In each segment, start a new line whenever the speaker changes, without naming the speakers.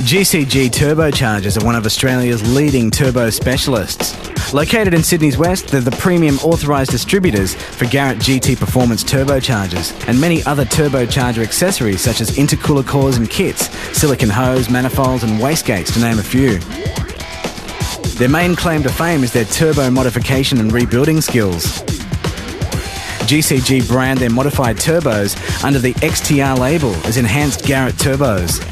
GCG Turbochargers are one of Australia's leading turbo specialists. Located in Sydney's West, they're the premium authorised distributors for Garrett GT Performance turbochargers and many other turbocharger accessories such as intercooler cores and kits, silicon hose, manifolds and wastegates, to name a few. Their main claim to fame is their turbo modification and rebuilding skills. GCG brand their modified turbos under the XTR label as Enhanced Garrett Turbos.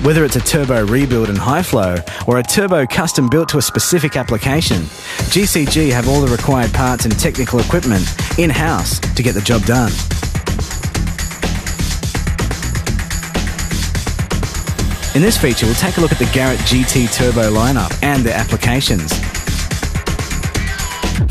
Whether it's a turbo rebuild and high flow or a turbo custom built to a specific application, GCG have all the required parts and technical equipment in-house to get the job done. In this feature, we'll take a look at the Garrett GT Turbo lineup and their applications.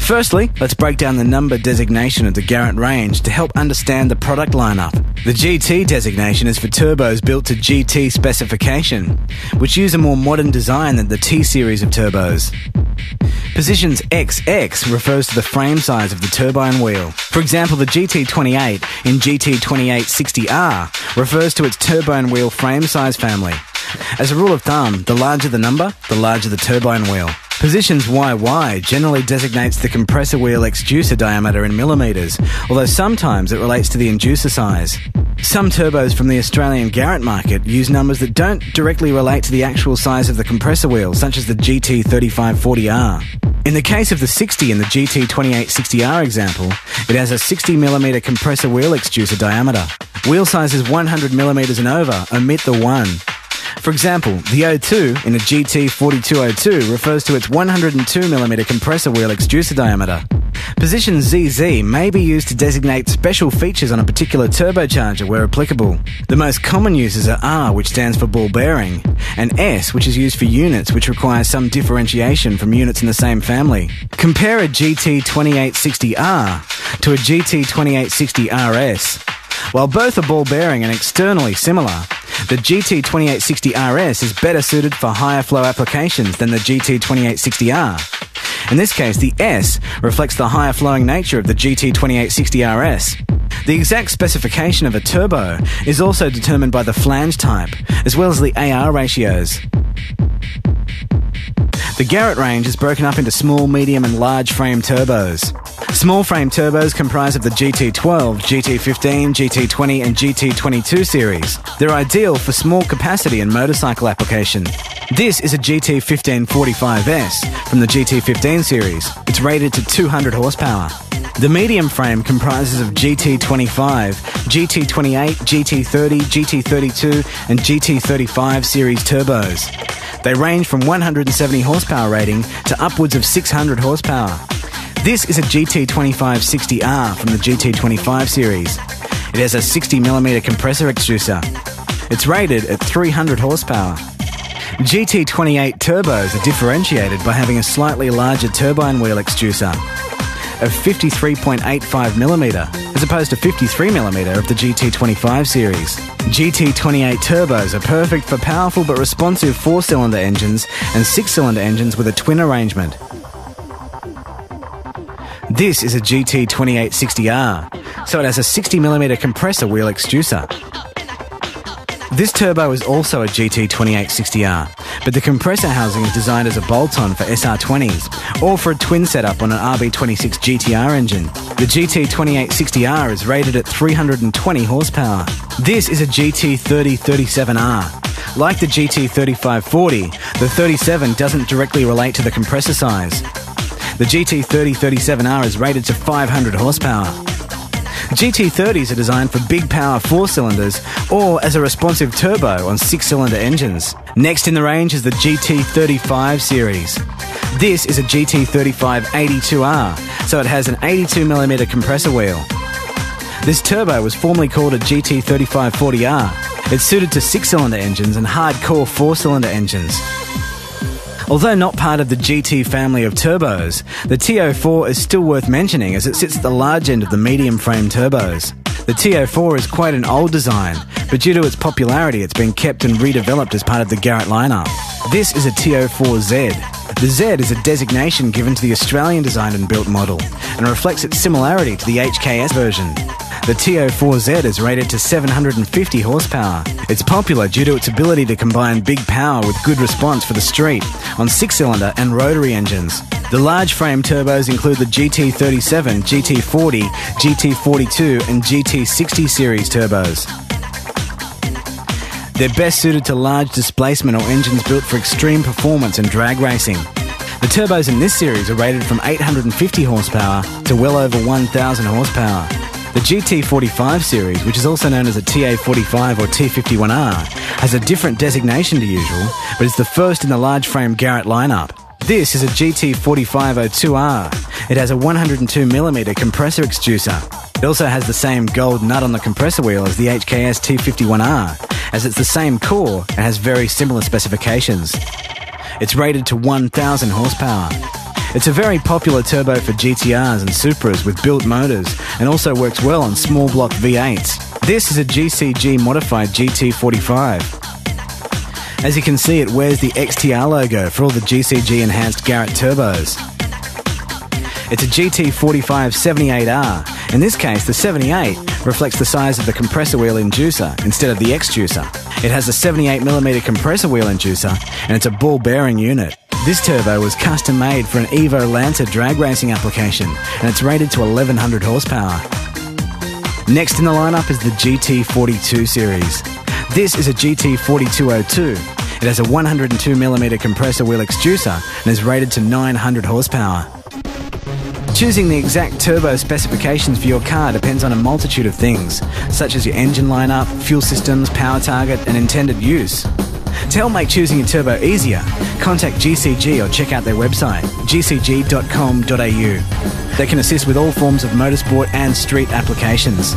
Firstly, let's break down the number designation of the Garrett range to help understand the product lineup. The GT designation is for turbos built to GT specification, which use a more modern design than the T series of turbos. Positions XX refers to the frame size of the turbine wheel. For example, the GT28 in GT2860R refers to its turbine wheel frame size family. As a rule of thumb, the larger the number, the larger the turbine wheel. Positions YY generally designates the compressor wheel exducer diameter in millimetres, although sometimes it relates to the inducer size. Some turbos from the Australian Garrett market use numbers that don't directly relate to the actual size of the compressor wheel, such as the GT3540R. In the case of the 60 in the GT2860R example, it has a 60mm compressor wheel exducer diameter. Wheel sizes 100mm and over omit the 1. For example, the O2 in a GT4202 refers to its 102mm compressor wheel exducer diameter. Position ZZ may be used to designate special features on a particular turbocharger where applicable. The most common uses are R, which stands for ball bearing, and S, which is used for units which require some differentiation from units in the same family. Compare a GT2860R to a GT2860RS. While both are ball bearing and externally similar, the GT2860RS is better suited for higher flow applications than the GT2860R. In this case, the S reflects the higher flowing nature of the GT2860RS. The exact specification of a turbo is also determined by the flange type, as well as the AR ratios. The Garrett range is broken up into small, medium and large frame turbos. Small frame turbos comprise of the GT12, GT15, GT20 and GT22 series. They're ideal for small capacity and motorcycle application. This is a GT1545S from the GT15 series. It's rated to 200 horsepower. The medium frame comprises of GT25, GT28, GT30, GT32 and GT35 series turbos. They range from 170 horsepower rating to upwards of 600 horsepower. This is a GT2560R from the GT25 series. It has a 60mm compressor exducer. It's rated at 300 horsepower. GT28 turbos are differentiated by having a slightly larger turbine wheel exducer of 53.85mm as opposed to 53mm of the GT25 series. GT28 turbos are perfect for powerful but responsive 4-cylinder engines and 6-cylinder engines with a twin arrangement. This is a GT2860R, so it has a 60mm compressor wheel exducer. This turbo is also a GT2860R, but the compressor housing is designed as a bolt-on for SR20s or for a twin setup on an RB26 GTR engine. The GT2860R is rated at 320 horsepower. This is a GT3037R. Like the GT3540, the 37 doesn't directly relate to the compressor size. The GT3037R is rated to 500 horsepower. GT30s are designed for big power 4-cylinders or as a responsive turbo on 6-cylinder engines. Next in the range is the GT35 series. This is a GT3582R, so it has an 82mm compressor wheel. This turbo was formerly called a GT3540R. It's suited to 6-cylinder engines and hardcore 4-cylinder engines. Although not part of the GT family of turbos, the TO4 is still worth mentioning as it sits at the large end of the medium frame turbos. The TO4 is quite an old design, but due to its popularity it's been kept and redeveloped as part of the Garrett lineup. This is a TO4Z. The Z is a designation given to the Australian designed and built model and reflects its similarity to the HKS version. The TO4Z is rated to 750 horsepower. It's popular due to its ability to combine big power with good response for the street on 6-cylinder and rotary engines. The large frame turbos include the GT37, GT40, GT42 and GT60 series turbos. They're best suited to large displacement or engines built for extreme performance and drag racing. The turbos in this series are rated from 850 horsepower to well over 1,000 horsepower. The GT45 series, which is also known as a TA45 or T51R, has a different designation to usual, but is the first in the large frame Garrett lineup. This is a GT4502R. It has a 102mm compressor extruser. It also has the same gold nut on the compressor wheel as the HKS T51R, as it's the same core and has very similar specifications. It's rated to 1,000 horsepower. It's a very popular turbo for GTRs and Supras with built motors and also works well on small block V8s. This is a GCG modified GT45. As you can see, it wears the XTR logo for all the GCG enhanced Garrett Turbos. It's a GT45 78R. In this case, the 78 reflects the size of the compressor wheel inducer instead of the extruser. It has a 78mm compressor wheel inducer and it's a ball bearing unit. This turbo was custom made for an Evo Lancer drag racing application and it's rated to 1,100 horsepower. Next in the lineup is the GT42 series. This is a GT4202. It has a 102mm compressor wheel extruser and is rated to 900 horsepower. Choosing the exact turbo specifications for your car depends on a multitude of things, such as your engine lineup, fuel systems, power target, and intended use. To help make choosing your turbo easier, contact GCG or check out their website, gcg.com.au. They can assist with all forms of motorsport and street applications.